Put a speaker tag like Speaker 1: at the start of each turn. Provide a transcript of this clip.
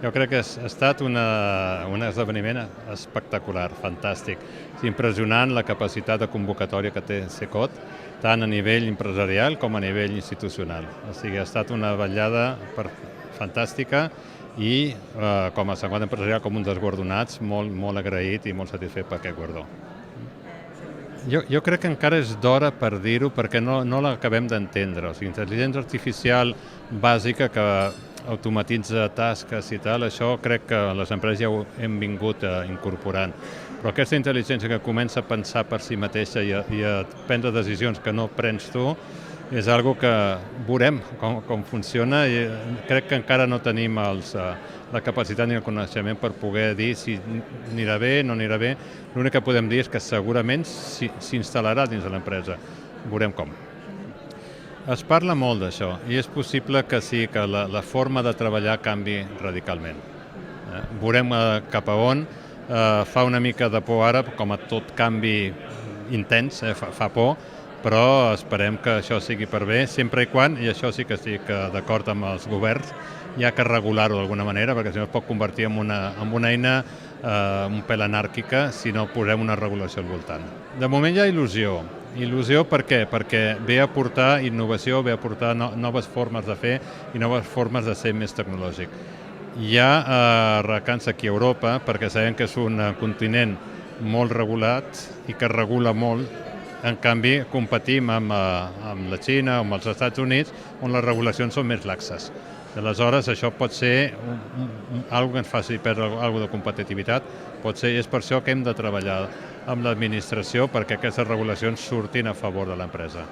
Speaker 1: Jo crec que ha estat un esdeveniment espectacular, fantàstic. És impressionant la capacitat de convocatòria que té Cecot, tant a nivell empresarial com a nivell institucional. O sigui, ha estat una vetllada fantàstica i com a Cecot empresarial, com un dels guardonats, molt agraït i molt satisfet per aquest guardó. Jo crec que encara és d'hora per dir-ho perquè no l'acabem d'entendre. O sigui, intel·ligència artificial bàsica que automatitza tasques i tal, això crec que les empreses ja ho hem vingut incorporant. Però aquesta intel·ligència que comença a pensar per si mateixa i a prendre decisions que no prens tu, és algo que veurem com funciona i crec que encara no tenim la capacitat ni el coneixement per poder dir si anirà bé, no anirà bé. L'únic que podem dir és que segurament s'instal·larà dins de l'empresa. Veurem com. Es parla molt d'això i és possible que sí, que la forma de treballar canvi radicalment. Veurem cap a on. Fa una mica de por ara, com a tot canvi intens, fa por, però esperem que això sigui per bé, sempre i quan, i això sí que estic d'acord amb els governs, hi ha que regular-ho d'alguna manera, perquè si no es pot convertir en una eina un pèl anàrquica si no posem una regulació al voltant. De moment hi ha il·lusió. Il·lusió per què? Perquè ve a portar innovació, ve a portar noves formes de fer i noves formes de ser més tecnològic. Hi ha recança aquí a Europa, perquè sabem que és un continent molt regulat i que regula molt. En canvi, competim amb la Xina o amb els Estats Units, on les regulacions són més laxes. Aleshores, això pot ser algo que ens faci perdre alguna de competitivitat. És per això que hem de treballar amb l'administració perquè aquestes regulacions surtin a favor de l'empresa.